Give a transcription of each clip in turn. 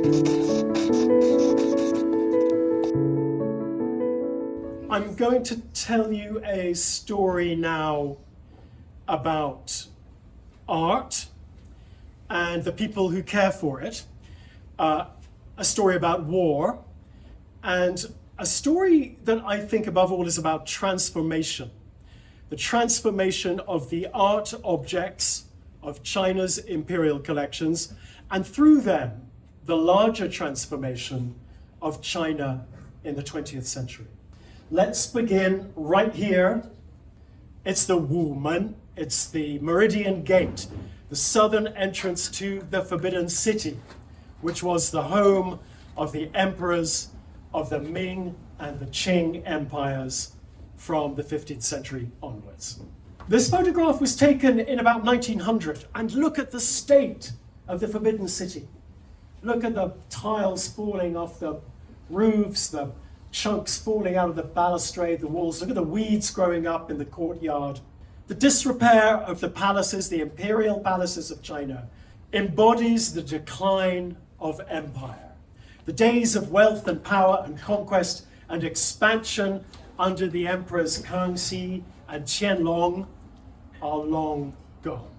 I'm going to tell you a story now about art and the people who care for it, a story about war, and a story that I think above all is about transformation. The transformation of the art objects of China's imperial collections, and through them, the larger transformation of China in the 20th century. Let's begin right here. It's the Wumen, it's the Meridian Gate, the southern entrance to the Forbidden City, which was the home of the emperors of the Ming and the Qing empires from the 15th century onwards. This photograph was taken in about 1900, and look at the state of the Forbidden City. Look at the tiles falling off the roofs, the chunks falling out of the balustrade, the walls. Look at the weeds growing up in the courtyard. The disrepair of the palaces, the imperial palaces of China, embodies the decline of empire. The days of wealth and power and conquest and expansion under the emperors Kangxi and Qianlong are long gone.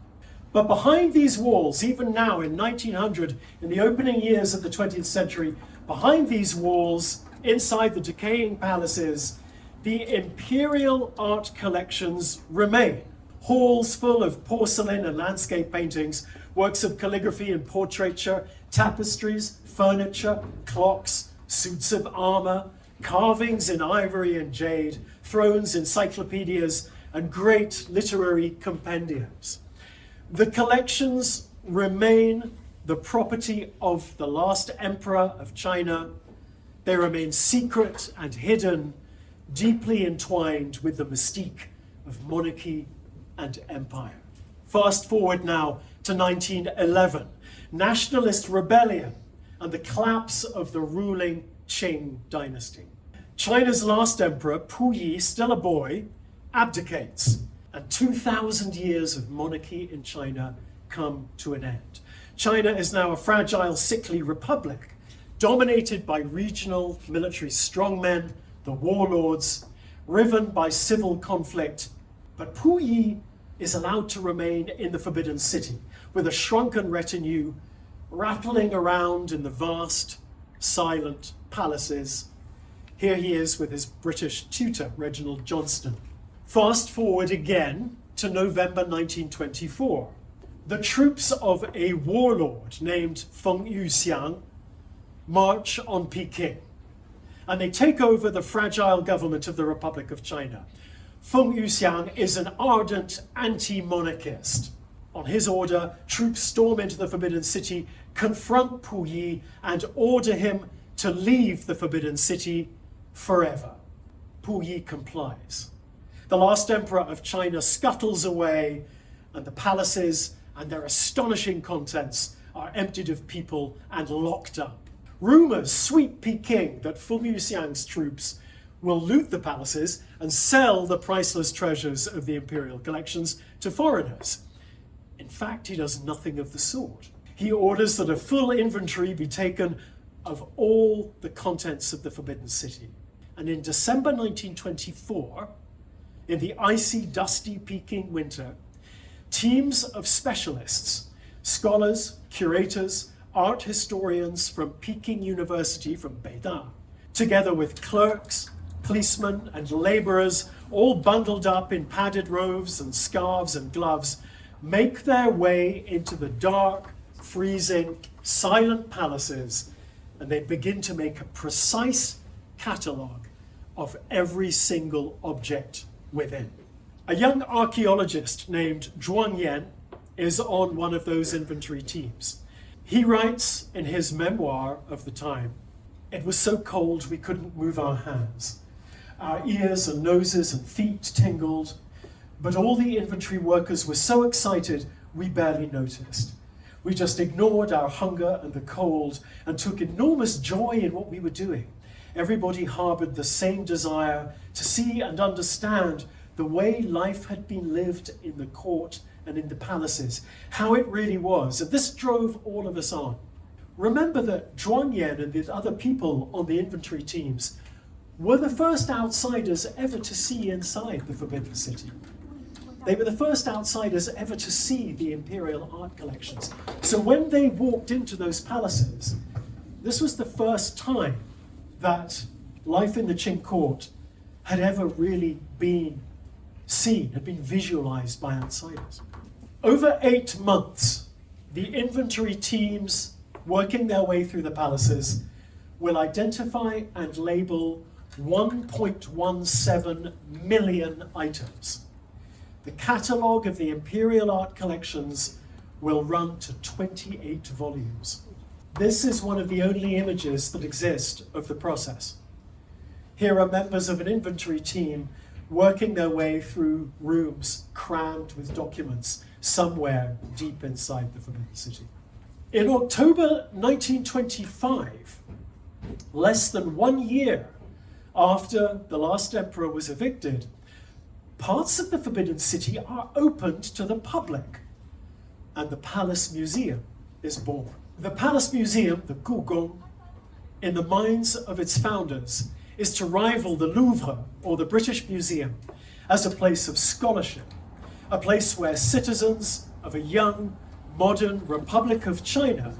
But behind these walls, even now in 1900, in the opening years of the 20th century, behind these walls, inside the decaying palaces, the imperial art collections remain. Halls full of porcelain and landscape paintings, works of calligraphy and portraiture, tapestries, furniture, clocks, suits of armor, carvings in ivory and jade, thrones, encyclopedias, and great literary compendiums. The collections remain the property of the last emperor of China. They remain secret and hidden, deeply entwined with the mystique of monarchy and empire. Fast forward now to 1911, nationalist rebellion and the collapse of the ruling Qing dynasty. China's last emperor, Puyi, still a boy, abdicates, and 2,000 years of monarchy in China come to an end. China is now a fragile, sickly republic, dominated by regional military strongmen, the warlords, riven by civil conflict. But Puyi is allowed to remain in the Forbidden City with a shrunken retinue rattling around in the vast, silent palaces. Here he is with his British tutor, Reginald Johnston. Fast forward again to November 1924. The troops of a warlord named Feng Yuxiang march on Peking, and they take over the fragile government of the Republic of China. Feng Yuxiang is an ardent anti-monarchist. On his order, troops storm into the Forbidden City, confront Puyi, and order him to leave the Forbidden City forever. Puyi complies. The last emperor of China scuttles away, and the palaces and their astonishing contents are emptied of people and locked up. Rumors sweep Peking that Feng Yuxiang's troops will loot the palaces and sell the priceless treasures of the imperial collections to foreigners. In fact, he does nothing of the sort. He orders that a full inventory be taken of all the contents of the Forbidden City. And in December 1924, in the icy, dusty Peking winter, teams of specialists, scholars, curators, art historians from Peking University, from Beida, together with clerks, policemen, and laborers, all bundled up in padded robes and scarves and gloves, make their way into the dark, freezing, silent palaces, and they begin to make a precise catalogue of every single object within. A young archaeologist named Zhuang Yan is on one of those inventory teams. He writes in his memoir of the time, "It was so cold we couldn't move our hands. Our ears and noses and feet tingled, but all the inventory workers were so excited we barely noticed. We just ignored our hunger and the cold and took enormous joy in what we were doing. Everybody harbored the same desire to see and understand the way life had been lived in the court and in the palaces, how it really was. And this drove all of us on. Remember that Zhuang Yan and the other people on the inventory teams were the first outsiders ever to see inside the Forbidden City. They were the first outsiders ever to see the imperial art collections. So when they walked into those palaces, this was the first time that life in the Qing court had ever really been seen, had been visualized by outsiders. Over 8 months, the inventory teams working their way through the palaces will identify and label 1.17 million items. The catalogue of the imperial art collections will run to 28 volumes. This is one of the only images that exist of the process. Here are members of an inventory team working their way through rooms crammed with documents somewhere deep inside the Forbidden City. In October 1925, less than 1 year after the last emperor was evicted, parts of the Forbidden City are opened to the public, and the Palace Museum is born. The Palace Museum, the Gugong, in the minds of its founders, is to rival the Louvre or the British Museum as a place of scholarship, a place where citizens of a young, modern Republic of China,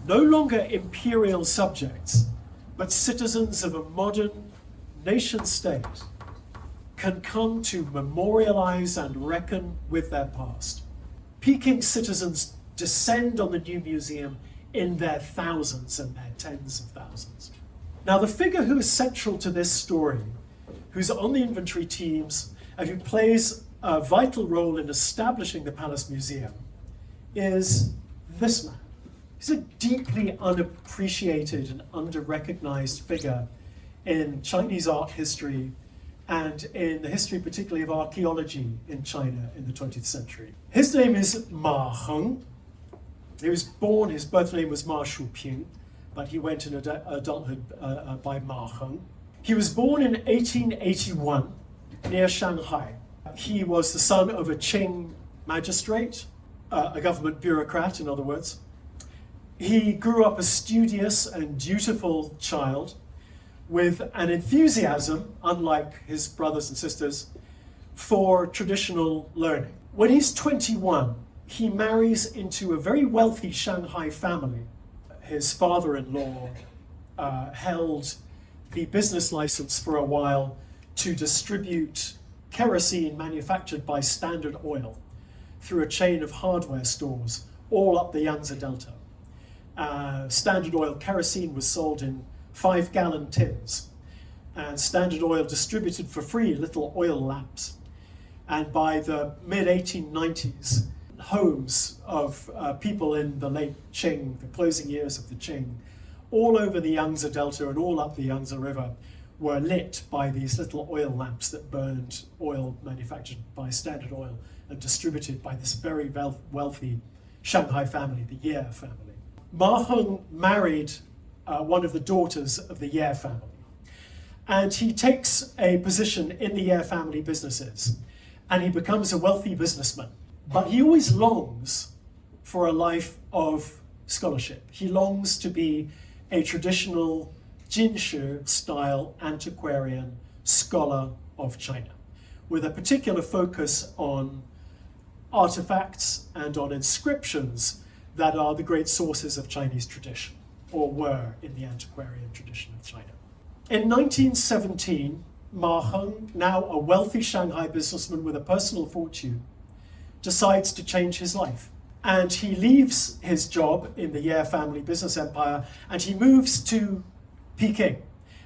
no longer imperial subjects, but citizens of a modern nation state, can come to memorialize and reckon with their past. Peking citizens descend on the new museum in their thousands and their tens of thousands. Now, the figure who is central to this story, who's on the inventory teams, and who plays a vital role in establishing the Palace Museum, is this man. He's a deeply unappreciated and under-recognized figure in Chinese art history and in the history particularly of archaeology in China in the 20th century. His name is Ma Heng. He was born, his birth name was Ma Shuping, but he went in adulthood by Ma Heng. He was born in 1881 near Shanghai. He was the son of a Qing magistrate, a government bureaucrat, in other words. He grew up a studious and dutiful child with an enthusiasm, unlike his brothers and sisters, for traditional learning. When he's 21, he marries into a very wealthy Shanghai family. His father-in-law held the business license for a while to distribute kerosene manufactured by Standard Oil through a chain of hardware stores all up the Yangtze Delta. Standard Oil kerosene was sold in 5-gallon tins, and Standard Oil distributed for free little oil lamps. And by the mid-1890s, homes of people in the late Qing, the closing years of the Qing, all over the Yangtze Delta and all up the Yangtze River were lit by these little oil lamps that burned oil manufactured by Standard Oil and distributed by this very wealthy Shanghai family, the Ye family. Ma Heng married one of the daughters of the Ye family, and he takes a position in the Ye family businesses, and he becomes a wealthy businessman. But he always longs for a life of scholarship. He longs to be a traditional Jinshu-style antiquarian scholar of China, with a particular focus on artifacts and on inscriptions that are the great sources of Chinese tradition, or were in the antiquarian tradition of China. In 1917, Ma Heng, now a wealthy Shanghai businessman with a personal fortune, decides to change his life. And he leaves his job in the Ye family business empire and he moves to Peking.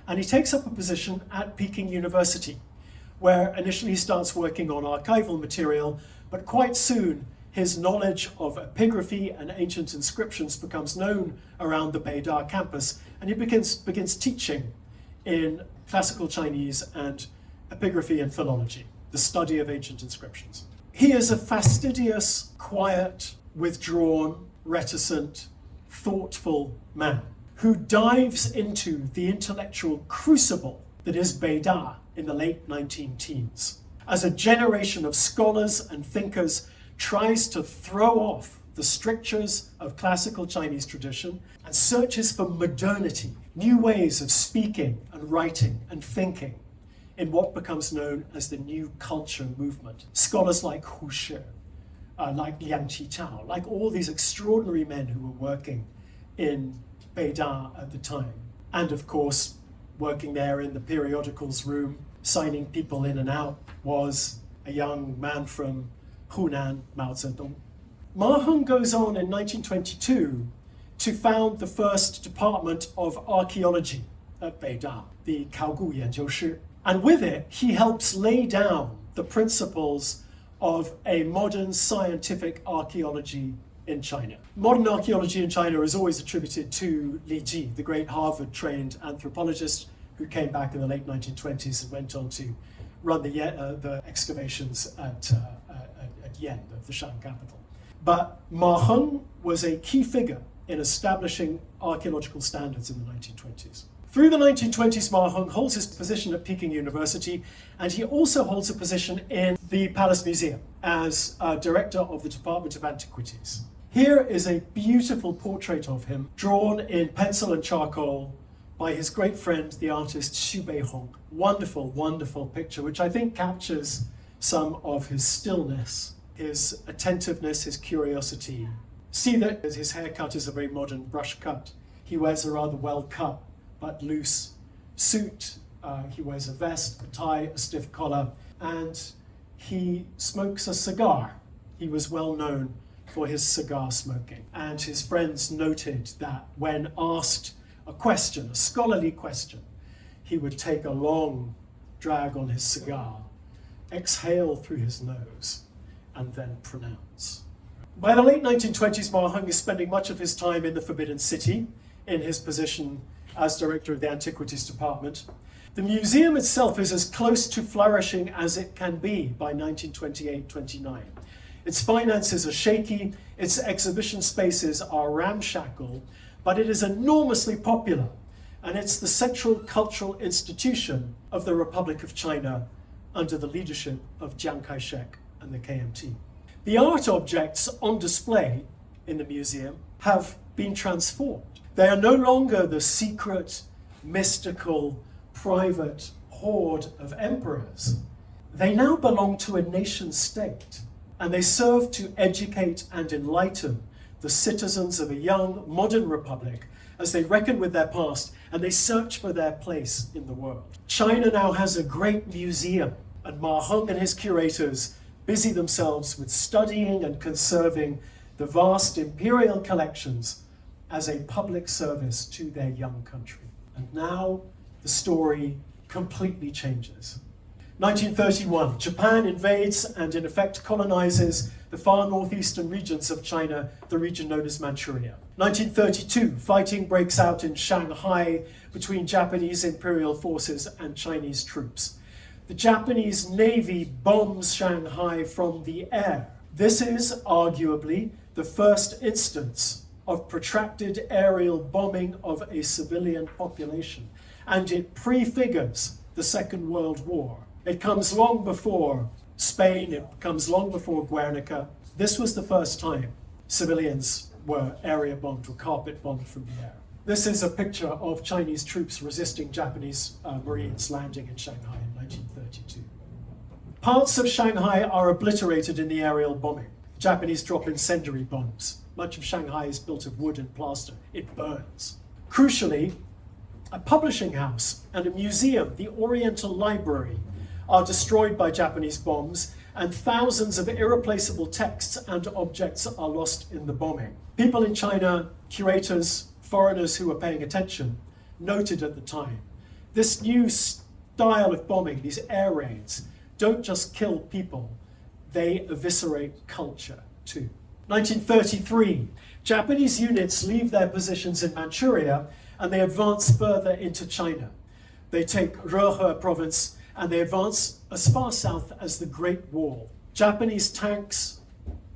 And he takes up a position at Peking University, where initially he starts working on archival material, but quite soon his knowledge of epigraphy and ancient inscriptions becomes known around the Beida campus, and he begins teaching in classical Chinese and epigraphy and philology, the study of ancient inscriptions. He is a fastidious, quiet, withdrawn, reticent, thoughtful man who dives into the intellectual crucible that is Beida in the late 19-teens. As a generation of scholars and thinkers tries to throw off the the strictures of classical Chinese tradition and searches for modernity, new ways of speaking and writing and thinking in what becomes known as the New Culture movement. Scholars like Hu Shi, like Liang Qichao, like all these extraordinary men who were working in Beida at the time. And of course, working there in the periodicals room, signing people in and out, was a young man from Hunan, Mao Zedong. Ma Heng goes on in 1922 to found the first department of archaeology at Beida, the Kaogu Yanjiushi. And with it, he helps lay down the principles of a modern scientific archaeology in China. Modern archaeology in China is always attributed to Li Ji, the great Harvard-trained anthropologist who came back in the late 1920s and went on to run the excavations at Yan, the Shang capital. But Ma Heng was a key figure in establishing archaeological standards in the 1920s. Through the 1920s, Ma Heng holds his position at Peking University, and he also holds a position in the Palace Museum as director of the Department of Antiquities. Here is a beautiful portrait of him, drawn in pencil and charcoal by his great friend, the artist Xu Beihong. Wonderful, wonderful picture, which I think captures some of his stillness, his attentiveness, his curiosity. See that his haircut is a very modern brush cut. He wears a rather well-cut but loose suit. He wears a vest, a tie, a stiff collar, and he smokes a cigar. He was well known for his cigar smoking. And his friends noted that when asked a question, a scholarly question, he would take a long drag on his cigar, exhale through his nose, and then pronounce. By the late 1920s, Ma Heng is spending much of his time in the Forbidden City in his position as director of the Antiquities Department. The museum itself is as close to flourishing as it can be by 1928-29. Its finances are shaky, its exhibition spaces are ramshackle, but it is enormously popular, and it's the central cultural institution of the Republic of China under the leadership of Chiang Kai-shek and the KMT. The art objects on display in the museum have been transformed. They are no longer the secret, mystical, private hoard of emperors. They now belong to a nation state, and they serve to educate and enlighten the citizens of a young, modern republic as they reckon with their past and they search for their place in the world. China now has a great museum, and Ma Heng and his curators busy themselves with studying and conserving the vast imperial collections as a public service to their young country. And now the story completely changes. 1931, Japan invades and in effect colonizes the far northeastern regions of China, the region known as Manchuria. 1932, fighting breaks out in Shanghai between Japanese imperial forces and Chinese troops. The Japanese Navy bombs Shanghai from the air. This is arguably the first instance of protracted aerial bombing of a civilian population, and it prefigures the Second World War. It comes long before Spain, it comes long before Guernica. This was the first time civilians were area bombed or carpet bombed from the air. This is a picture of Chinese troops resisting Japanese Marines landing in Shanghai in 1932. Parts of Shanghai are obliterated in the aerial bombing. Japanese drop incendiary bombs. Much of Shanghai is built of wood and plaster. It burns. Crucially, a publishing house and a museum, the Oriental Library, are destroyed by Japanese bombs, and thousands of irreplaceable texts and objects are lost in the bombing. People in China, curators, foreigners who were paying attention, noted at the time, this new style of bombing, these air raids, don't just kill people, they eviscerate culture too. 1933, Japanese units leave their positions in Manchuria and they advance further into China. They take Rehe province and they advance as far south as the Great Wall. Japanese tanks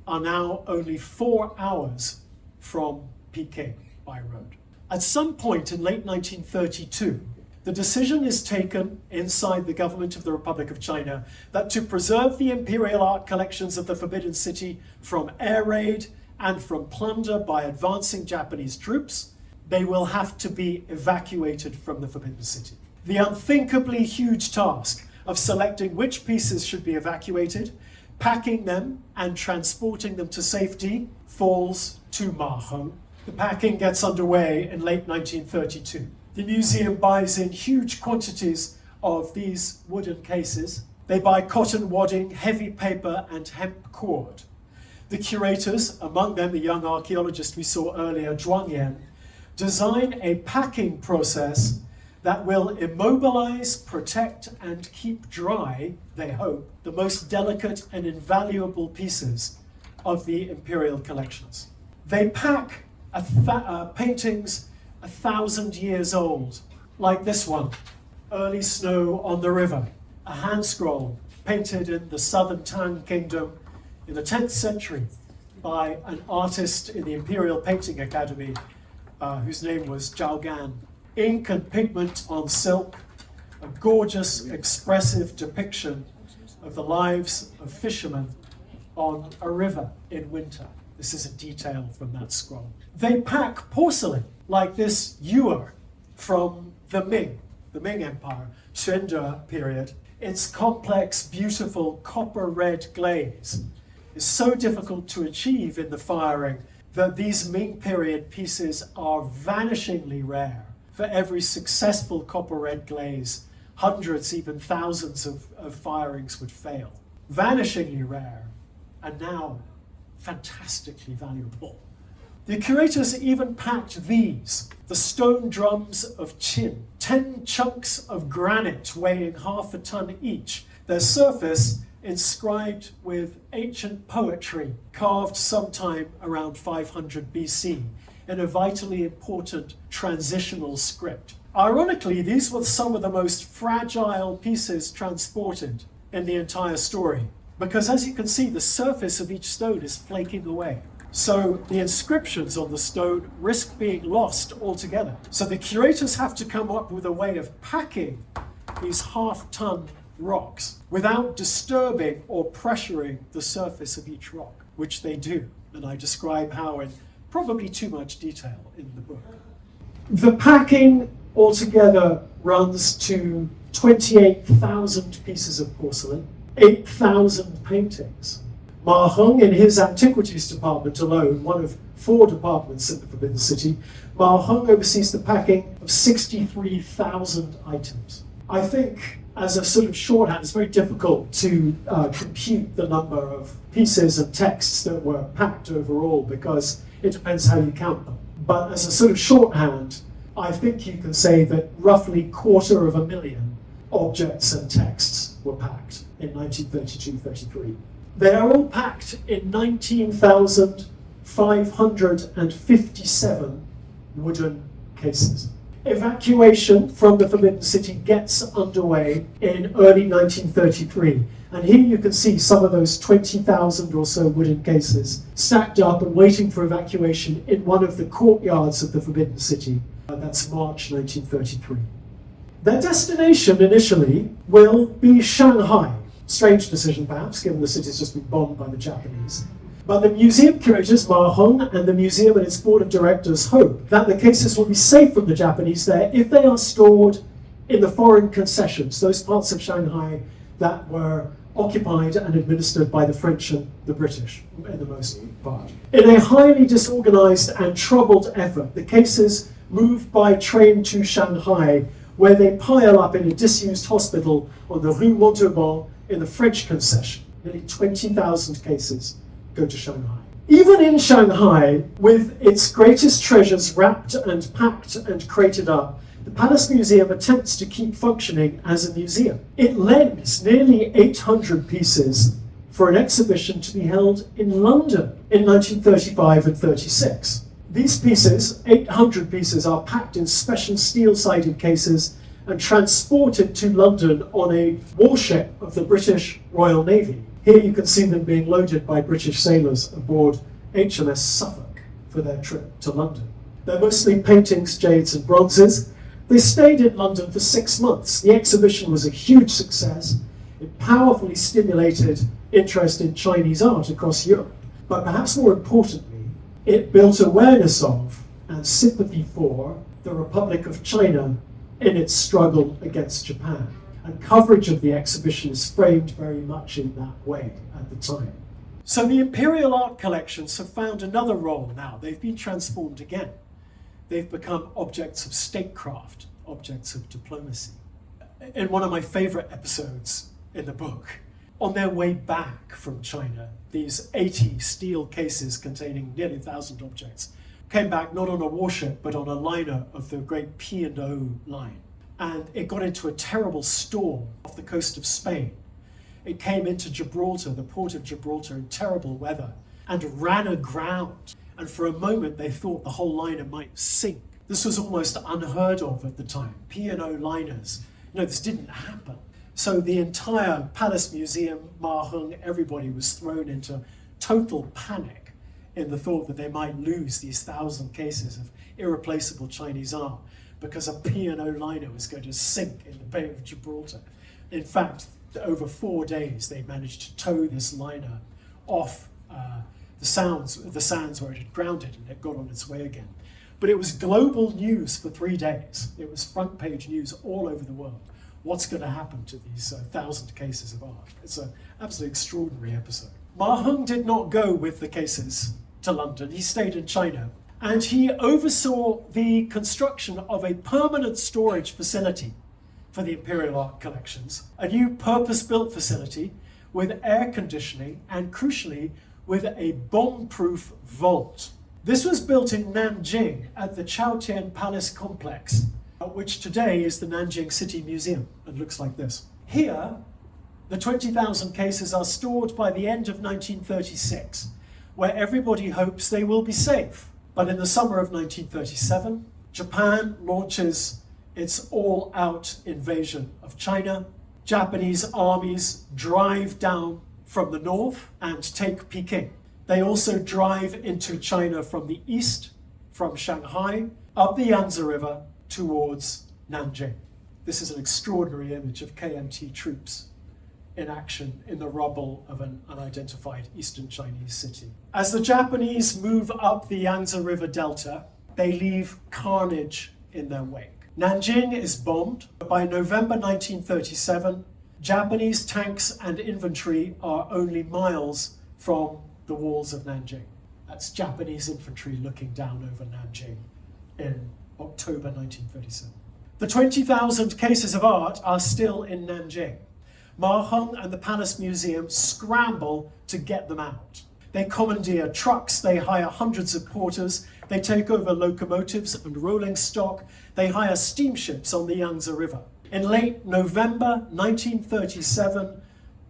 are now only 4 hours from Peking by road. At some point in late 1932, the decision is taken inside the government of the Republic of China that to preserve the imperial art collections of the Forbidden City from air raid and from plunder by advancing Japanese troops, they will have to be evacuated from the Forbidden City. The unthinkably huge task of selecting which pieces should be evacuated, packing them and transporting them to safety falls to Ma Hong. The packing gets underway in late 1932. The museum buys in huge quantities of these wooden cases. They buy cotton wadding, heavy paper and hemp cord. The curators, among them the young archaeologist we saw earlier, Zhuang Yan, design a packing process that will immobilize, protect, and keep dry, they hope, the most delicate and invaluable pieces of the imperial collections. They pack paintings 1,000 years old, like this one, Early Snow on the River, a hand scroll painted in the southern Tang Kingdom in the 10th century by an artist in the Imperial Painting Academy whose name was Zhao Gan. Ink and pigment on silk, a gorgeous, expressive depiction of the lives of fishermen on a river in winter. This is a detail from that scroll. They pack porcelain, like this ewer from the Ming Empire, Xuande period. Its complex, beautiful copper-red glaze is so difficult to achieve in the firing that these Ming period pieces are vanishingly rare. For every successful copper-red glaze, hundreds, even thousands of firings would fail. Vanishingly rare, and now fantastically valuable. The curators even packed these, the stone drums of Qin, 10 chunks of granite weighing half a ton each, their surface inscribed with ancient poetry carved sometime around 500 BC in a vitally important transitional script. Ironically, these were some of the most fragile pieces transported in the entire story, because as you can see, the surface of each stone is flaking away. So the inscriptions on the stone risk being lost altogether. So the curators have to come up with a way of packing these half-ton rocks without disturbing or pressuring the surface of each rock, which they do. And I describe how in probably too much detail in the book. The packing altogether runs to 28,000 pieces of porcelain, 8,000 paintings. Ma Hong, in his antiquities department alone, one of 4 departments in the Forbidden City, Ma Hong oversees the packing of 63,000 items. I think, as a sort of shorthand, it's very difficult to compute the number of pieces and texts that were packed overall, because it depends how you count them. But as a sort of shorthand, I think you can say that roughly 250,000 objects and texts were packed in 1932-33. They are all packed in 19,557 wooden cases. Evacuation from the Forbidden City gets underway in early 1933. And here you can see some of those 20,000 or so wooden cases stacked up and waiting for evacuation in one of the courtyards of the Forbidden City. That's March 1933. Their destination initially will be Shanghai. Strange decision perhaps, given the city's just been bombed by the Japanese. But the museum curators, Ma Hong, and the museum and its board of directors hope that the cases will be safe from the Japanese there if they are stored in the foreign concessions, those parts of Shanghai that were occupied and administered by the French and the British, in the most part. In a highly disorganized and troubled effort, the cases move by train to Shanghai, where they pile up in a disused hospital on the Rue Montauban in the French concession. Nearly 20,000 cases go to Shanghai. Even in Shanghai, with its greatest treasures wrapped and packed and crated up, the Palace Museum attempts to keep functioning as a museum. It lends nearly 800 pieces for an exhibition to be held in London in 1935 and 36. These pieces, 800 pieces, are packed in special steel-sided cases and transported to London on a warship of the British Royal Navy. Here you can see them being loaded by British sailors aboard HMS Suffolk for their trip to London. They're mostly paintings, jades and bronzes. They stayed in London for 6 months. The exhibition was a huge success. It powerfully stimulated interest in Chinese art across Europe. But perhaps more importantly, It built awareness of and sympathy for the Republic of China in its struggle against Japan. And coverage of the exhibition is framed very much in that way at the time. So the Imperial Art Collections have found another role now. They've been transformed again. They've become objects of statecraft, objects of diplomacy. In one of my favorite episodes in the book, on their way back from China, these 80 steel cases containing nearly 1,000 objects came back not on a warship, but on a liner of the great P&O line. And it got into a terrible storm off the coast of Spain. It came into Gibraltar, the port of Gibraltar, in terrible weather and ran aground. And for a moment, they thought the whole liner might sink. This was almost unheard of at the time. P&O liners, this didn't happen. So the entire Palace Museum, Ma Hung, everybody was thrown into total panic in the thought that they might lose these 1,000 cases of irreplaceable Chinese art because a P&O liner was going to sink in the Bay of Gibraltar. In fact, over 4 days, they managed to tow this liner off the sands where it had grounded, and it got on its way again. But it was global news for 3 days. It was front page news all over the world. What's going to happen to these 1,000 cases of art? It's an absolutely extraordinary episode. Ma Hung did not go with the cases to London. He stayed in China, and he oversaw the construction of a permanent storage facility for the Imperial Art Collections, a new purpose-built facility with air conditioning and, crucially, with a bomb-proof vault. This was built in Nanjing at the Chaotian Palace complex, which today is the Nanjing City Museum and looks like this. Here, the 20,000 cases are stored by the end of 1936, where everybody hopes they will be safe. But in the summer of 1937, Japan launches its all-out invasion of China. Japanese armies drive down from the north and take Peking. They also drive into China from the east, from Shanghai, up the Yangtze River towards Nanjing. This is an extraordinary image of KMT troops in action in the rubble of an unidentified eastern Chinese city. As the Japanese move up the Yangtze River Delta, they leave carnage in their wake. Nanjing is bombed. By November 1937, Japanese tanks and infantry are only miles from the walls of Nanjing. That's Japanese infantry looking down over Nanjing in October 1937. The 20,000 cases of art are still in Nanjing. Ma Hung and the Palace Museum scramble to get them out. They commandeer trucks, they hire hundreds of porters, they take over locomotives and rolling stock, they hire steamships on the Yangtze River. In late November 1937,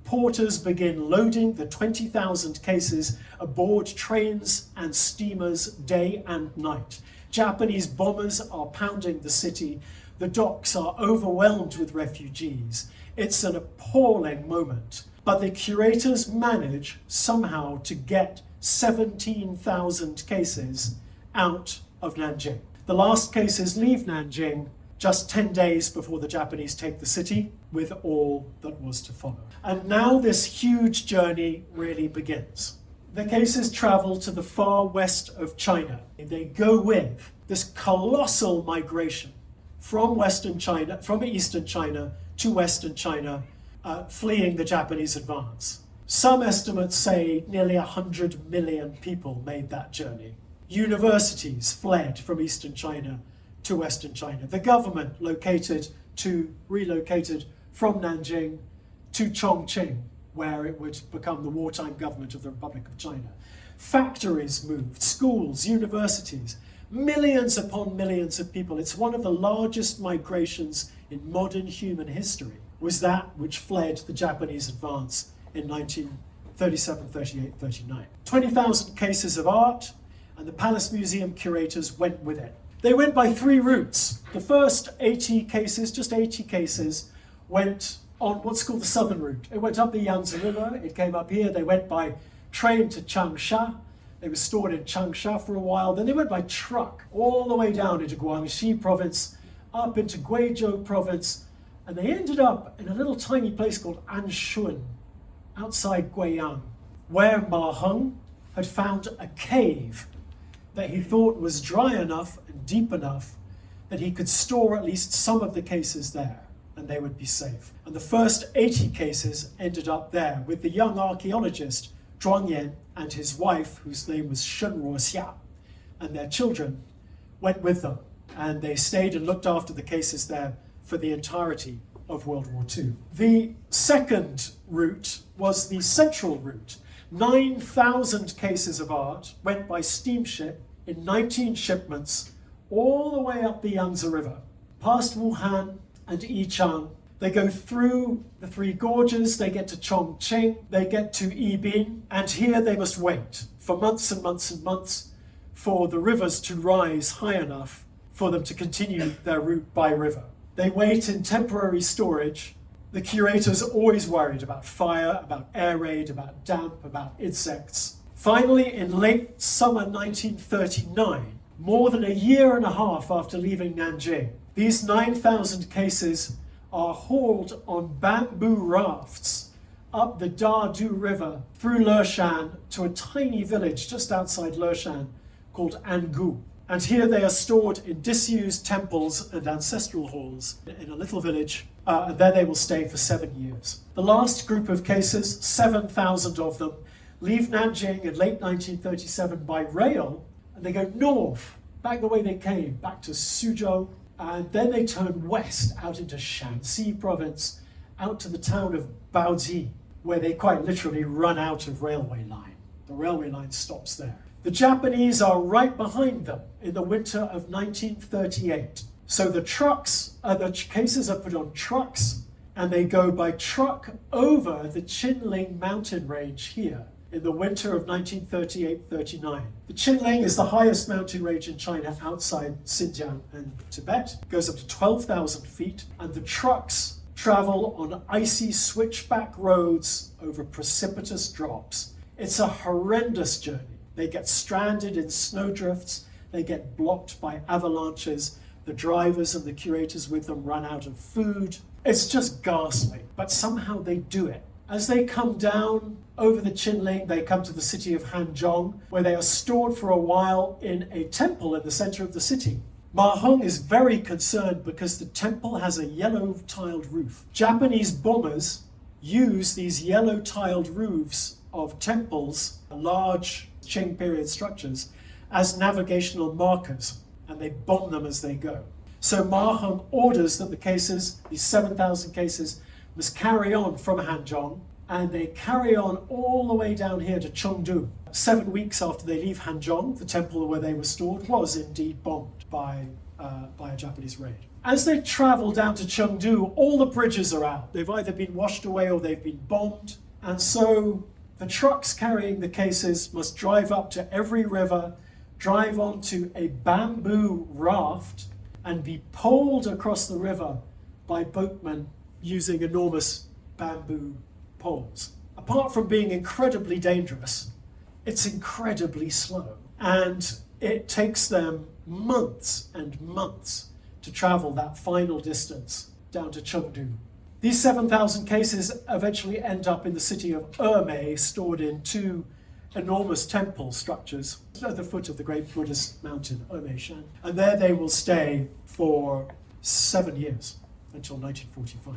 porters begin loading the 20,000 cases aboard trains and steamers day and night. Japanese bombers are pounding the city. The docks are overwhelmed with refugees. It's an appalling moment. But the curators manage somehow to get 17,000 cases out of Nanjing. The last cases leave Nanjing just 10 days before the Japanese take the city, with all that was to follow. And now this huge journey really begins. The cases travel to the far west of China. They go with this colossal migration from Eastern China to Western China, fleeing the Japanese advance. Some estimates say nearly 100 million people made that journey. Universities fled from Eastern China to Western China. The government relocated from Nanjing to Chongqing, where it would become the wartime government of the Republic of China. Factories moved, schools, universities, millions upon millions of people. It's one of the largest migrations in modern human history, was that which fled the Japanese advance in 1937, 38, 39. 20,000 cases of art, and the Palace Museum curators went with it. They went by 3 routes. The first 80 cases, went on what's called the southern route. It went up the Yangtze River, it came up here, they went by train to Changsha. They were stored in Changsha for a while. Then they went by truck all the way down into Guangxi province, up into Guizhou province, and they ended up in a little tiny place called Anshun, outside Guiyang, where Ma Hung had found a cave that he thought was dry enough and deep enough that he could store at least some of the cases there, and they would be safe. And the first 80 cases ended up there, with the young archaeologist Zhuang Yan and his wife, whose name was Shen Ruoxia, and their children went with them, and they stayed and looked after the cases there for the entirety of World War II. The second route was the central route. 9,000 cases of art went by steamship in 19 shipments all the way up the Yangtze River, past Wuhan and Yichang. They go through the Three Gorges, they get to Chongqing, they get to Yibin, and here they must wait for months and months and months for the rivers to rise high enough for them to continue their route by river. They wait in temporary storage. The curators are always worried about fire, about air raid, about damp, about insects. Finally, in late summer 1939, more than a year and a half after leaving Nanjing, these 9,000 cases are hauled on bamboo rafts up the Dadu River through Leshan to a tiny village just outside Leshan called Angu. And here they are stored in disused temples and ancestral halls in a little village, and there they will stay for 7 years. The last group of cases, 7,000 of them, leave Nanjing in late 1937 by rail, and they go north, back the way they came, back to Suzhou, and then they turn west out into Shanxi province, out to the town of Baoji, where they quite literally run out of railway line. The railway line stops there. The Japanese are right behind them in the winter of 1938. So the cases are put on trucks, and they go by truck over the Qinling mountain range here in the winter of 1938-39. The Qinling is the highest mountain range in China outside Xinjiang and Tibet. It goes up to 12,000 feet, and the trucks travel on icy switchback roads over precipitous drops. It's a horrendous journey. They get stranded in snowdrifts, they get blocked by avalanches, the drivers and the curators with them run out of food. It's just ghastly, but somehow they do it. As they come down over the Qinling, they come to the city of Hanzhong, where they are stored for a while in a temple in the center of the city. Ma Hong is very concerned because the temple has a yellow tiled roof. Japanese bombers use these yellow tiled roofs of temples, large Qing period structures, as navigational markers, and they bomb them as they go. So Ma Hong orders that the cases, these 7,000 cases, must carry on from Hanzhong, and they carry on all the way down here to Chengdu. 7 weeks after they leave Hanzhong, the temple where they were stored was indeed bombed by a Japanese raid. As they travel down to Chengdu, all the bridges are out. They've either been washed away or they've been bombed, and so the trucks carrying the cases must drive up to every river, drive onto a bamboo raft, and be poled across the river by boatmen using enormous bamboo poles. Apart from being incredibly dangerous, it's incredibly slow, and it takes them months and months to travel that final distance down to Chengdu. These 7,000 cases eventually end up in the city of Emei, stored in 2 enormous temple structures at the foot of the great Buddhist mountain, Emeishan. And there they will stay for 7 years, until 1945.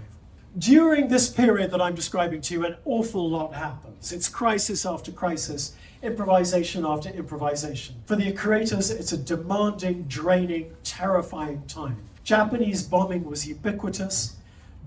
During this period that I'm describing to you, an awful lot happens. It's crisis after crisis, improvisation after improvisation. For the curators, it's a demanding, draining, terrifying time. Japanese bombing was ubiquitous.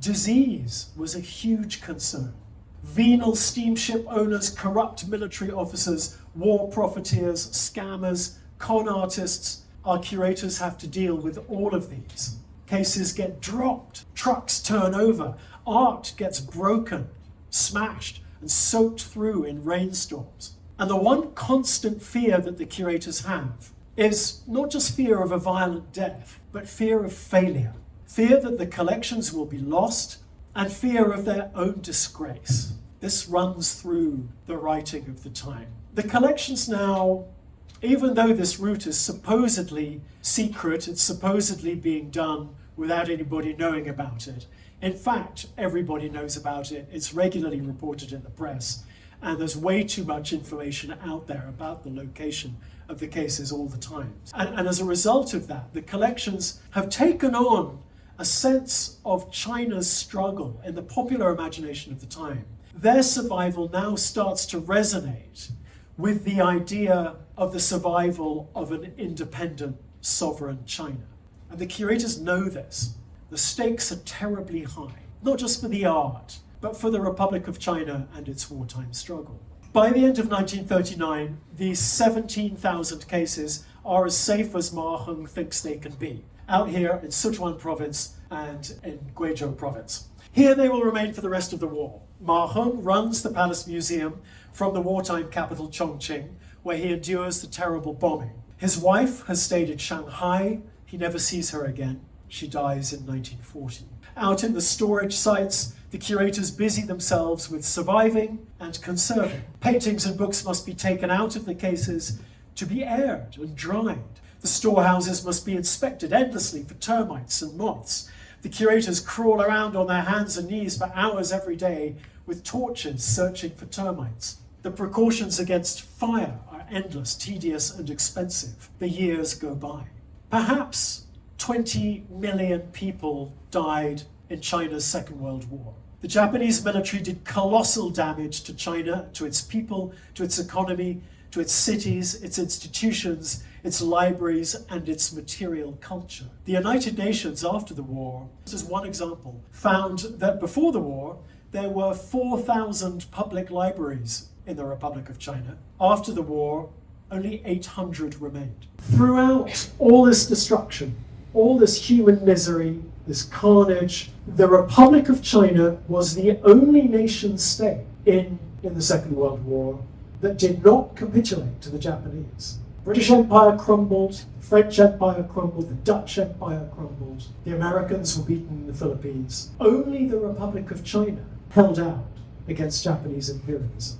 Disease was a huge concern. Venal steamship owners, corrupt military officers, war profiteers, scammers, con artists. Our curators have to deal with all of these. Cases get dropped, trucks turn over, art gets broken, smashed, and soaked through in rainstorms. And the one constant fear that the curators have is not just fear of a violent death, but fear of failure. Fear that the collections will be lost, and fear of their own disgrace. This runs through the writing of the time. The collections now, even though this route is supposedly secret, it's supposedly being done without anybody knowing about it. In fact, everybody knows about it. It's regularly reported in the press, and there's way too much information out there about the location of the cases all the time. And as a result of that, the collections have taken on a sense of China's struggle in the popular imagination of the time. Their survival now starts to resonate with the idea of the survival of an independent, sovereign China. And the curators know this. The stakes are terribly high, not just for the art, but for the Republic of China and its wartime struggle. By the end of 1939, these 17,000 cases are as safe as Ma Hong thinks they can be, out here in Sichuan province and in Guizhou province. Here they will remain for the rest of the war. Ma Hong runs the Palace Museum from the wartime capital Chongqing, where he endures the terrible bombing. His wife has stayed in Shanghai. He never sees her again. She dies in 1940. Out in the storage sites, the curators busy themselves with surviving and conserving. Paintings and books must be taken out of the cases to be aired and dried. The storehouses must be inspected endlessly for termites and moths. The curators crawl around on their hands and knees for hours every day with torches searching for termites. The precautions against fire are endless, tedious, and expensive. The years go by. Perhaps 20 million people died in China's Second World War. The Japanese military did colossal damage to China, to its people, to its economy, to its cities, its institutions, its libraries, and its material culture. The United Nations, after the war, as one example, found that before the war, there were 4,000 public libraries in the Republic of China. After the war, only 800 remained. Throughout all this destruction, all this human misery, this carnage, the Republic of China was the only nation state in the Second World War that did not capitulate to the Japanese. British Empire crumbled, French Empire crumbled, the Dutch Empire crumbled, the Americans were beaten in the Philippines. Only the Republic of China held out against Japanese imperialism.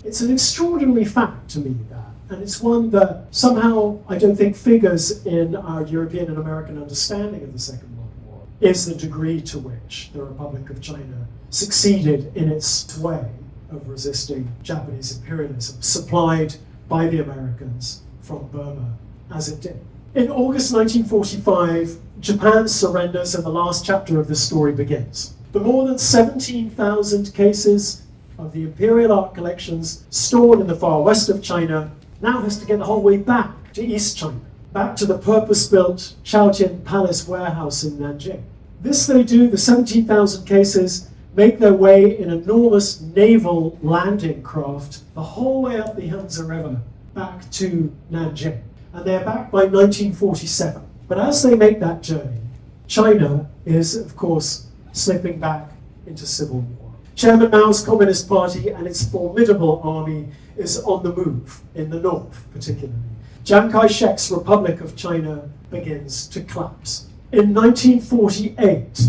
It's an extraordinary fact to me, that, and it's one that somehow I don't think figures in our European and American understanding of the Second World War, is the degree to which the Republic of China succeeded in its way of resisting Japanese imperialism, supplied by the Americans from Burma, as it did. In August 1945, Japan surrenders and the last chapter of this story begins. The more than 17,000 cases of the imperial art collections stored in the far west of China now has to get the whole way back to East China, back to the purpose-built Chaotian Palace warehouse in Nanjing. This they do, the 17,000 cases make their way in enormous naval landing craft the whole way up the Yangtze River back to Nanjing. And they're back by 1947. But as they make that journey, China is, of course, slipping back into civil war. Chairman Mao's Communist Party and its formidable army is on the move, in the north particularly. Chiang Kai-shek's Republic of China begins to collapse. In 1948,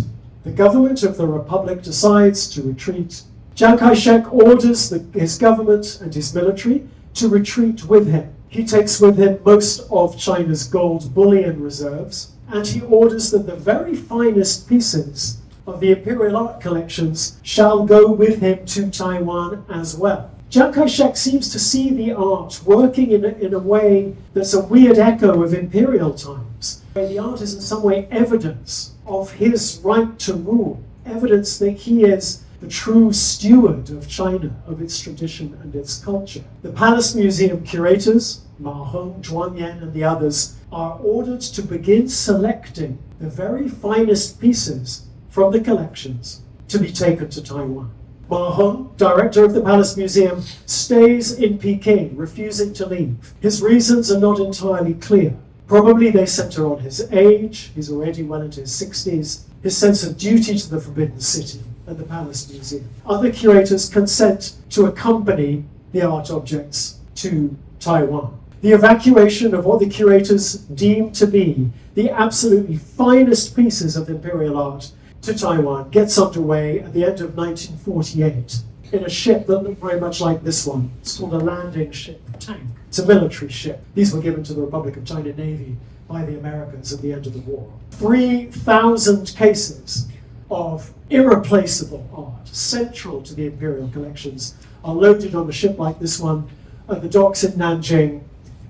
the government of the Republic decides to retreat. Chiang Kai-shek orders his government and his military to retreat with him. He takes with him most of China's gold bullion reserves, and he orders that the very finest pieces of the imperial art collections shall go with him to Taiwan as well. Chiang Kai-shek seems to see the art working in a way that's a weird echo of imperial times, where the art is in some way evidence of his right to rule, evidence that he is the true steward of China, of its tradition and its culture. The Palace Museum curators, Ma Hong, Zhuang Yan, and the others, are ordered to begin selecting the very finest pieces from the collections to be taken to Taiwan. Ma Hong, director of the Palace Museum, stays in Peking, refusing to leave. His reasons are not entirely clear. Probably they center on his age, he's already well into his 60s, his sense of duty to the Forbidden City and the Palace Museum. Other curators consent to accompany the art objects to Taiwan. The evacuation of what the curators deem to be the absolutely finest pieces of imperial art to Taiwan gets underway at the end of 1948 in a ship that looked very much like this one. It's called a landing ship tank. It's a military ship. These were given to the Republic of China Navy by the Americans at the end of the war. 3,000 cases of irreplaceable art, central to the imperial collections, are loaded on a ship like this one at the docks in Nanjing,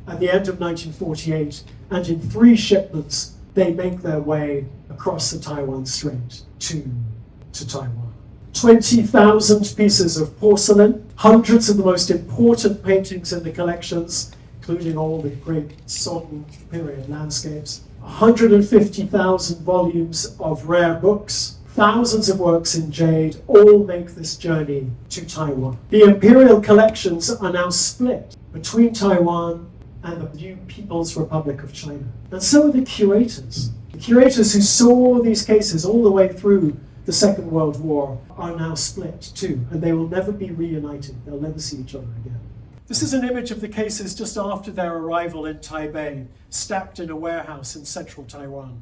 at the end of 1948, and in 3 shipments, they make their way across the Taiwan Strait to Taiwan. 20,000 pieces of porcelain, hundreds of the most important paintings in the collections, including all the great Song period landscapes, 150,000 volumes of rare books, thousands of works in jade, all make this journey to Taiwan. The imperial collections are now split between Taiwan and the new People's Republic of China. And so are the curators. The curators who saw these cases all the way through the Second World War are now split too, and they will never be reunited. They'll never see each other again. This is an image of the cases just after their arrival in Taipei, stacked in a warehouse in central Taiwan.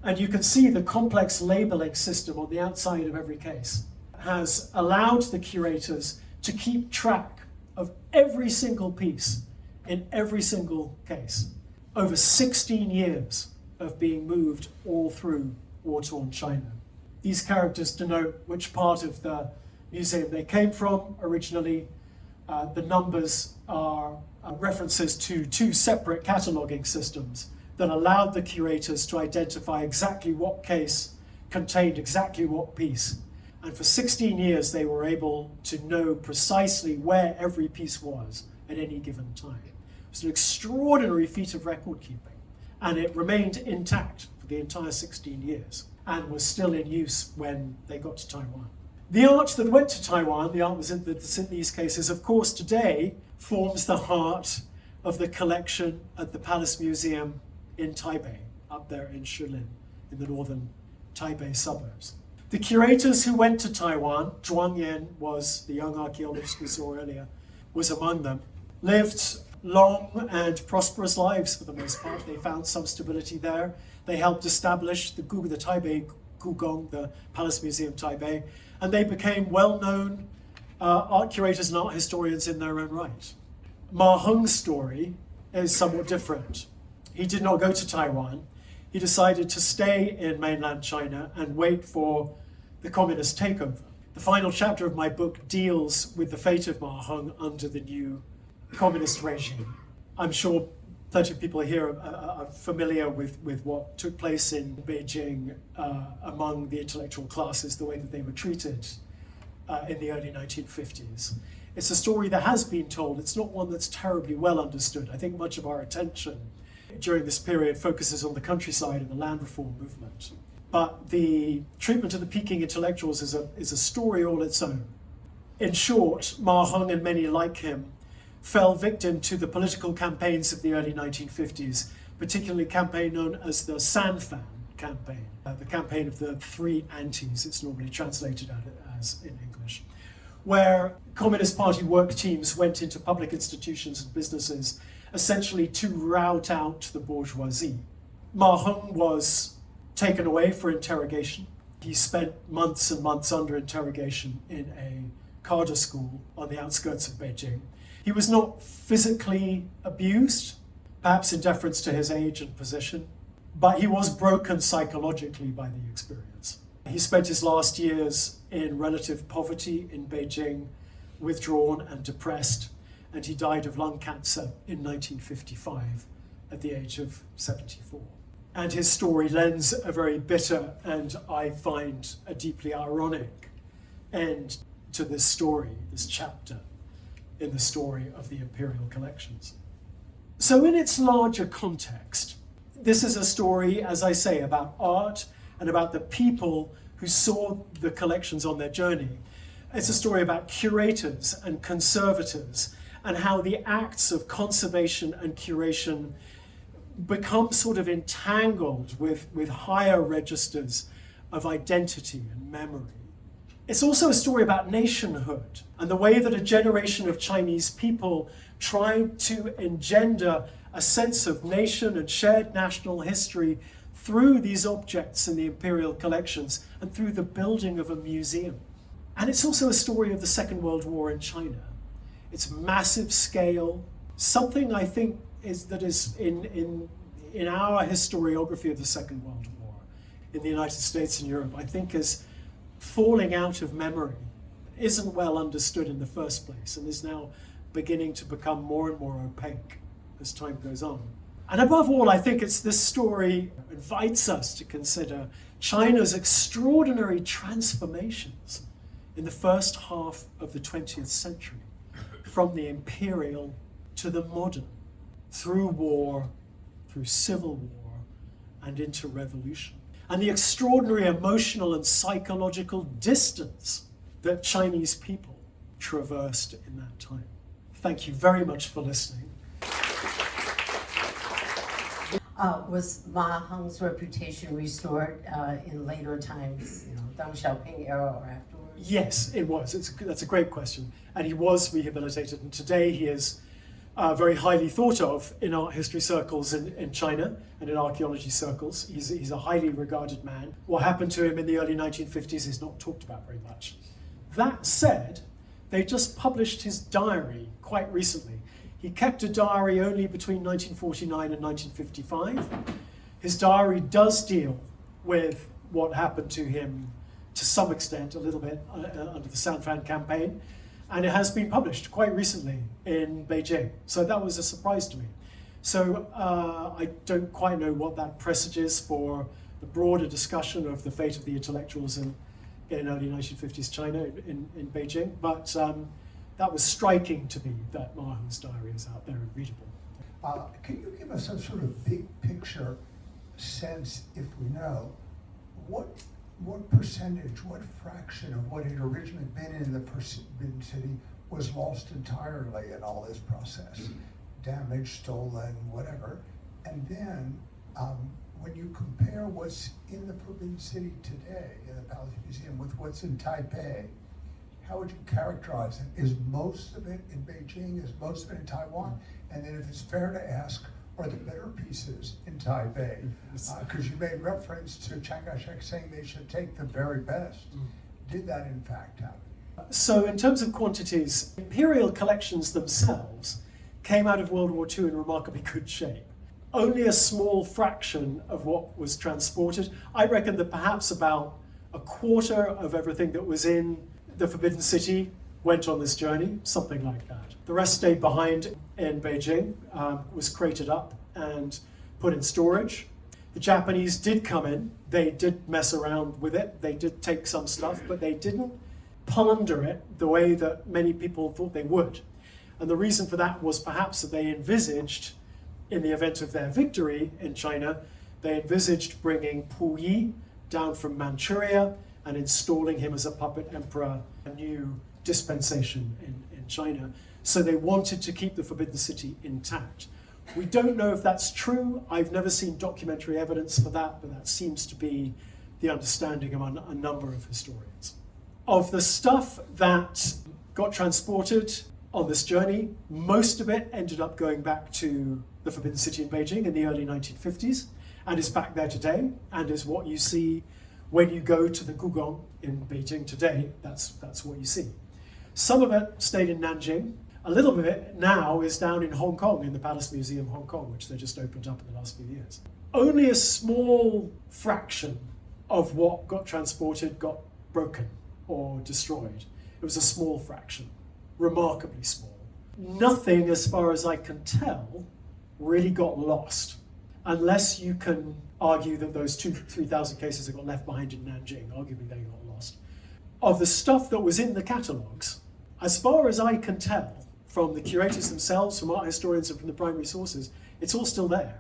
And you can see the complex labeling system on the outside of every case has allowed the curators to keep track of every single piece in every single case. Over 16 years of being moved all through war-torn China. These characters denote which part of the museum they came from originally. The numbers are references to 2 separate cataloguing systems that allowed the curators to identify exactly what case contained exactly what piece. And for 16 years, they were able to know precisely where every piece was at any given time. It was an extraordinary feat of record keeping, and it remained intact for the entire 16 years and was still in use when they got to Taiwan. The art that went to Taiwan, the art that's in these cases, of course, today forms the heart of the collection at the Palace Museum in Taipei, up there in Shilin, in the northern Taipei suburbs. The curators who went to Taiwan, Zhuang Yan was the young archaeologist we saw earlier, was among them, lived long and prosperous lives for the most part. They found some stability there. They helped establish the Taipei Gugong, the Palace Museum Taipei, and they became well-known art curators and art historians in their own right. Ma Heng's story is somewhat different. He did not go to Taiwan. He decided to stay in mainland China and wait for the communist takeover. The final chapter of my book deals with the fate of Ma Heng under the new communist regime. I'm sure plenty of people here are familiar with what took place in Beijing among the intellectual classes, the way that they were treated in the early 1950s. It's a story that has been told. It's not one that's terribly well understood. I think much of our attention during this period focuses on the countryside and the land reform movement. But the treatment of the Peking intellectuals is a story all its own. In short, Ma Heng and many like him fell victim to the political campaigns of the early 1950s, particularly a campaign known as the Sanfan campaign, the campaign of the 3 antis, it's normally translated as in English, where Communist Party work teams went into public institutions and businesses essentially to rout out the bourgeoisie. Ma Heng was taken away for interrogation. He spent months and months under interrogation in a cadre school on the outskirts of Beijing. He was not physically abused, perhaps in deference to his age and position, but he was broken psychologically by the experience. He spent his last years in relative poverty in Beijing, withdrawn and depressed, and he died of lung cancer in 1955 at the age of 74. And his story lends a very bitter and, I find, a deeply ironic end to this story, this chapter in the story of the imperial collections. So in its larger context, this is a story, as I say, about art and about the people who saw the collections on their journey. It's a story about curators and conservators and how the acts of conservation and curation become sort of entangled with higher registers of identity and memory. It's also a story about nationhood and the way that a generation of Chinese people tried to engender a sense of nation and shared national history through these objects in the imperial collections and through the building of a museum. And it's also a story of the Second World War in China. It's massive scale, something I think is in our historiography of the Second World War in the United States and Europe, I think is falling out of memory, isn't well understood in the first place, and is now beginning to become more and more opaque. as time goes on. And above all, I think it's this story invites us to consider China's extraordinary transformations in the first half of the 20th century, from the imperial to the modern, through war, through civil war, and into revolution. And the extraordinary emotional and psychological distance that Chinese people traversed in that time. Thank you very much for listening. Was Ma Hong's reputation restored in later times, Deng Xiaoping era or afterwards? Yes, it was. That's a great question. And he was rehabilitated, and today he is very highly thought of in art history circles in China and in archaeology circles. He's a highly regarded man. What happened to him in the early 1950s is not talked about very much. That said, they just published his diary quite recently. He kept a diary only between 1949 and 1955. His diary does deal with what happened to him to some extent, a little bit, under the Sanfan campaign. And it has been published quite recently in Beijing. So that was a surprise to me. So I don't quite know what that presages for the broader discussion of the fate of the intellectuals in early 1950s China in Beijing. But that was striking to me that Ma Hong's diary is out there and readable. Can you give us some sort of big picture sense, if we know, what percentage, what fraction of what had originally been in the Forbidden City was lost entirely in all this process? Damaged, stolen, whatever. And then when you compare what's in the Forbidden City today in the Palace Museum with what's in Taipei, how would you characterize it? Is most of it in Beijing? Is most of it in Taiwan? And then if it's fair to ask, are the better pieces in Taipei? Because you made reference to Chiang Kai-shek saying they should take the very best. Did that in fact happen? So in terms of quantities, imperial collections themselves came out of World War II in remarkably good shape. Only a small fraction of what was transported. I reckon that perhaps about a quarter of everything that was in the Forbidden City went on this journey, something like that. The rest stayed behind in Beijing, was crated up and put in storage. The Japanese did come in, they did mess around with it, they did take some stuff, but they didn't plunder it the way that many people thought they would. And the reason for that was perhaps that they envisaged, in the event of their victory in China, they envisaged bringing Puyi down from Manchuria and installing him as a puppet emperor, a new dispensation in China. So they wanted to keep the Forbidden City intact. We don't know if that's true. I've never seen documentary evidence for that, but that seems to be the understanding among a number of historians. Of the stuff that got transported on this journey, most of it ended up going back to the Forbidden City in Beijing in the early 1950s, and is back there today, and is what you see when you go to the Gugong in Beijing today. That's what you see. Some of it stayed in Nanjing. A little bit of it now is down in Hong Kong, in the Palace Museum Hong Kong, which they just opened up in the last few years. Only a small fraction of what got transported got broken or destroyed. It was a small fraction, remarkably small. Nothing, as far as I can tell, really got lost, unless you can argue that those 3,000 cases that got left behind in Nanjing, arguably they got lost. Of the stuff that was in the catalogues, as far as I can tell, from the curators themselves, from art historians and from the primary sources, it's all still there.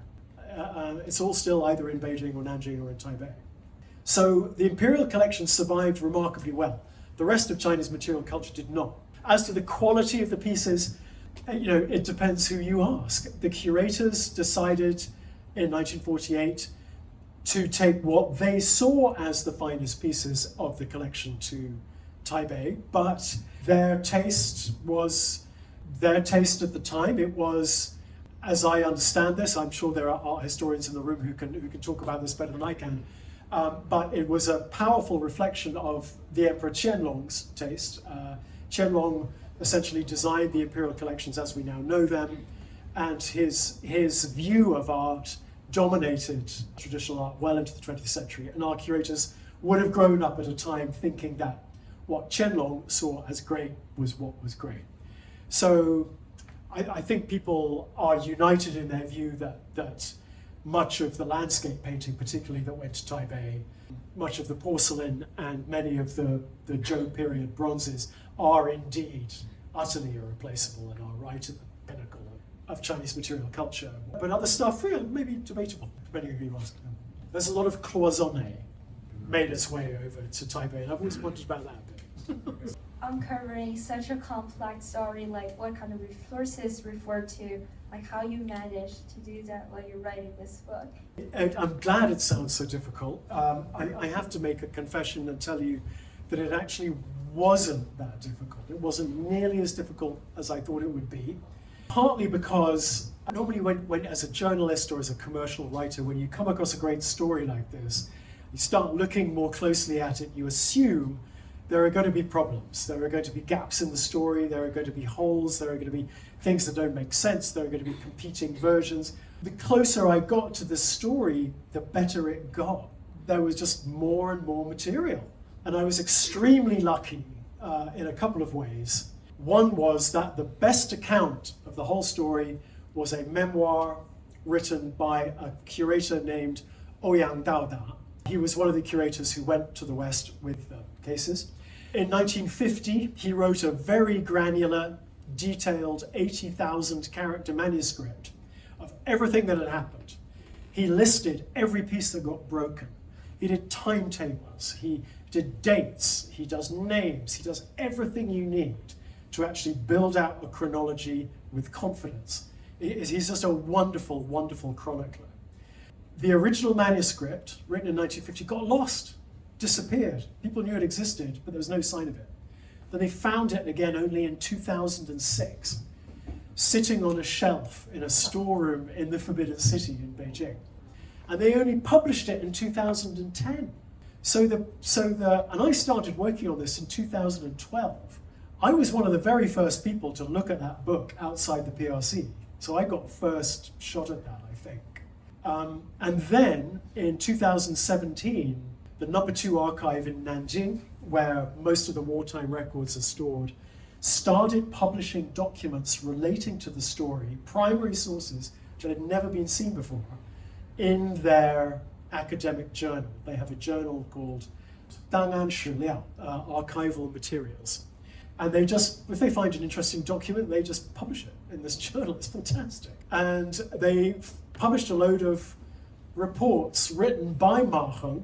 It's all still either in Beijing or Nanjing or in Taipei. So the imperial collection survived remarkably well. The rest of China's material culture did not. As to the quality of the pieces, it depends who you ask. The curators decided in 1948 to take what they saw as the finest pieces of the collection to Taipei, but their taste at the time. It was, as I understand this, I'm sure there are art historians in the room who can talk about this better than I can, but it was a powerful reflection of the Emperor Qianlong's taste. Qianlong essentially designed the imperial collections as we now know them, and his view of art dominated traditional art well into the 20th century, and our curators would have grown up at a time thinking that what Qianlong saw as great was what was great. So I think people are united in their view that much of the landscape painting, particularly that went to Taipei, much of the porcelain and many of the Zhou period bronzes are indeed utterly irreplaceable and are right at the pinnacle of Chinese material culture. But other stuff, yeah, maybe debatable, depending on who you ask. There's a lot of cloisonné made its way over to Taipei, and I've always wondered about that a bit. Uncovering such a complex story, like what kind of resources refer to, like how you managed to do that while you're writing this book? And I'm glad it sounds so difficult. I have to make a confession and tell you that it actually wasn't that difficult. It wasn't nearly as difficult as I thought it would be. Partly because normally when as a journalist or as a commercial writer, when you come across a great story like this, you start looking more closely at it, you assume there are going to be problems, there are going to be gaps in the story, there are going to be holes, there are going to be things that don't make sense, there are going to be competing versions. The closer I got to the story, the better it got. There was just more and more material. And I was extremely lucky in a couple of ways. One was that the best account of the whole story was a memoir written by a curator named Ouyang Daoda. He was one of the curators who went to the West with cases. In 1950, he wrote a very granular, detailed 80,000 character manuscript of everything that had happened. He listed every piece that got broken. He did timetables, he did dates, he does names, he does everything you need to actually build out a chronology with confidence. He's just a wonderful, wonderful chronicler. The original manuscript, written in 1950, got lost, disappeared. People knew it existed, but there was no sign of it. Then they found it again only in 2006, sitting on a shelf in a storeroom in the Forbidden City in Beijing. And they only published it in 2010. And I started working on this in 2012. I was one of the very first people to look at that book outside the PRC. So I got first shot at that, I think. And then in 2017, the No. 2 archive in Nanjing, where most of the wartime records are stored, started publishing documents relating to the story, primary sources that had never been seen before, in their academic journal. They have a journal called Dangan Shiliao, Archival Materials. And they just, if they find an interesting document, they just publish it in this journal. It's fantastic. And they published a load of reports written by Ma Heng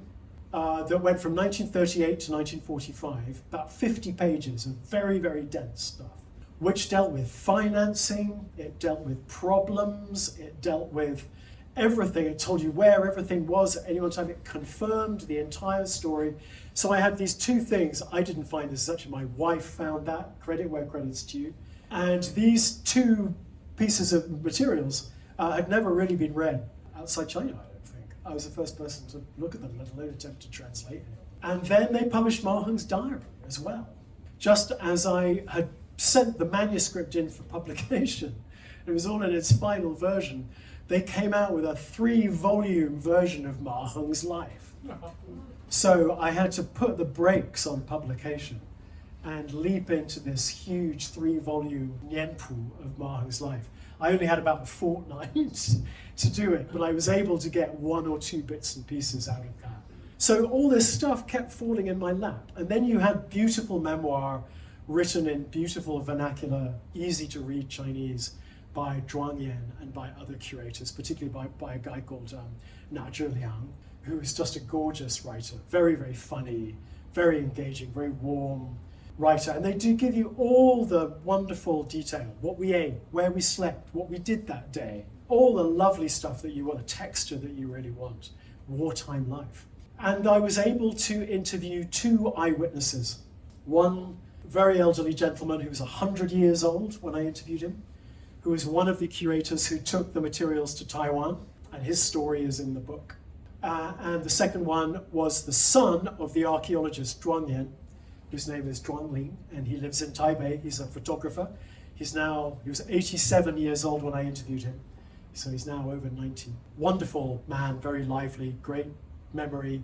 that went from 1938 to 1945, about 50 pages of very, very dense stuff, which dealt with financing, it dealt with problems, it dealt with everything. It told you where everything was at any one time. It confirmed the entire story. So I had these two things. I didn't find this, actually my wife found that, credit where credit's due. And these two pieces of materials had never really been read outside China, I don't think. I was the first person to look at them, let alone attempt to translate it. And then they published Ma Heng's diary as well. Just as I had sent the manuscript in for publication, it was all in its final version, they came out with a 3-volume version of Ma Heng's life. So I had to put the brakes on publication and leap into this huge 3-volume Nianpu of Ma Heng's life. I only had about a fortnight to do it, but I was able to get 1 or 2 bits and pieces out of that. So all this stuff kept falling in my lap. And then you had beautiful memoir written in beautiful vernacular, easy to read Chinese by Zhuang Yan and by other curators, particularly by a guy called Na Zhiliang, who is just a gorgeous writer, very, very funny, very engaging, very warm writer. And they do give you all the wonderful detail, what we ate, where we slept, what we did that day, all the lovely stuff that you want, the texture that you really want, wartime life. And I was able to interview 2 eyewitnesses. One very elderly gentleman who was 100 years old when I interviewed him, who was one of the curators who took the materials to Taiwan, and his story is in the book. And the second one was the son of the archaeologist Zhuang Yan, whose name is Zhuang Ling, and he lives in Taipei. He's a photographer. He was 87 years old when I interviewed him, so he's now over 90. Wonderful man, very lively, great memory,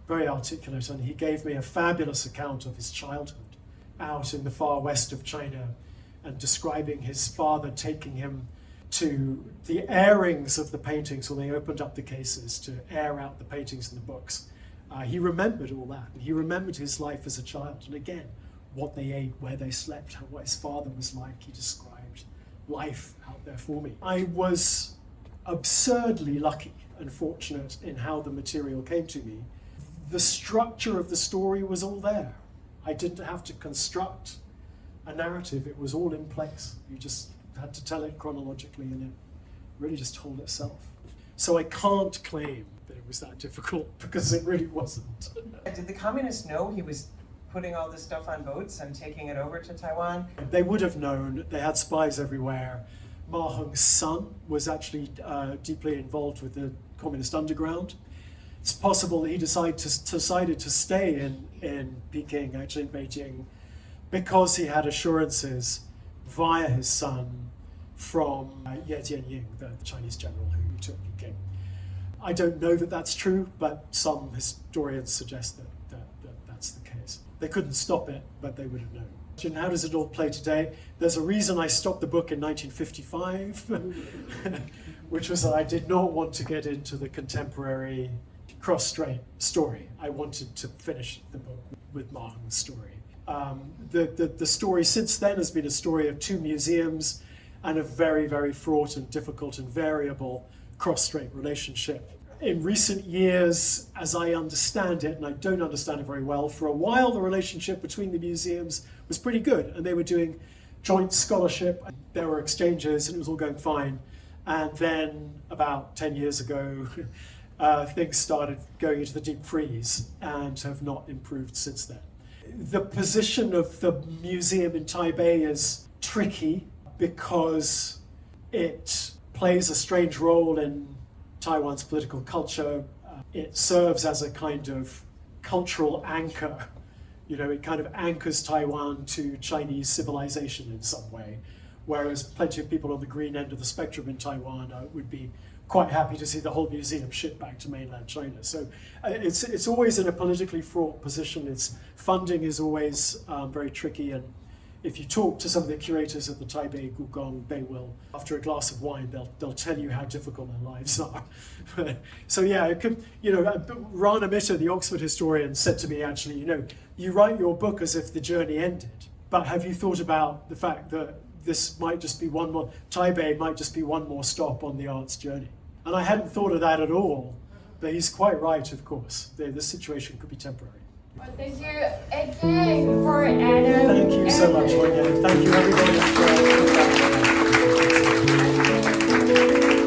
very articulate, and he gave me a fabulous account of his childhood out in the far west of China, and describing his father taking him to the airings of the paintings when they opened up the cases to air out the paintings and the books. He remembered all that, and he remembered his life as a child, and again, what they ate, where they slept, what his father was like. He described life out there for me. I was absurdly lucky and fortunate in how the material came to me. The structure of the story was all there. I didn't have to construct a narrative, it was all in place. You just had to tell it chronologically and it really just told itself. So I can't claim that it was that difficult because it really wasn't. Did the communists know he was putting all this stuff on boats and taking it over to Taiwan? They would have known. They had spies everywhere. Ma Hong's son was actually deeply involved with the communist underground. It's possible that he decided to stay in Peking, actually in Beijing, because he had assurances via his son from Ye Jianying, the Chinese general who took Peking. I don't know that that's true, but some historians suggest that that's the case. They couldn't stop it, but they would have known. And how does it all play today? There's a reason I stopped the book in 1955, which was that I did not want to get into the contemporary cross-strait story. I wanted to finish the book with Ma Hong's story. The story since then has been a story of two museums and a very, very fraught and difficult and variable cross-strait relationship. In recent years, as I understand it, and I don't understand it very well, for a while the relationship between the museums was pretty good, and they were doing joint scholarship, there were exchanges, and it was all going fine. And then about 10 years ago, things started going into the deep freeze and have not improved since then. The position of the museum in Taipei is tricky because it plays a strange role in Taiwan's political culture. It serves as a kind of cultural anchor. You know, it kind of anchors Taiwan to Chinese civilization in some way, whereas plenty of people on the green end of the spectrum in Taiwan would be quite happy to see the whole museum shipped back to mainland China. So it's always in a politically fraught position. Its funding is always very tricky, and if you talk to some of the curators at the Taipei Gugong, they will, after a glass of wine, they'll tell you how difficult their lives are. So yeah, it could, you know, Rana Mitter, the Oxford historian, said to me actually, you know, you write your book as if the journey ended, but have you thought about the fact that this might just be Taipei might just be one more stop on the art's journey? And I hadn't thought of that at all, but he's quite right, of course. The situation could be temporary. Well, thank you again for Adam. Thank you so much, Wanya. Thank you, everybody.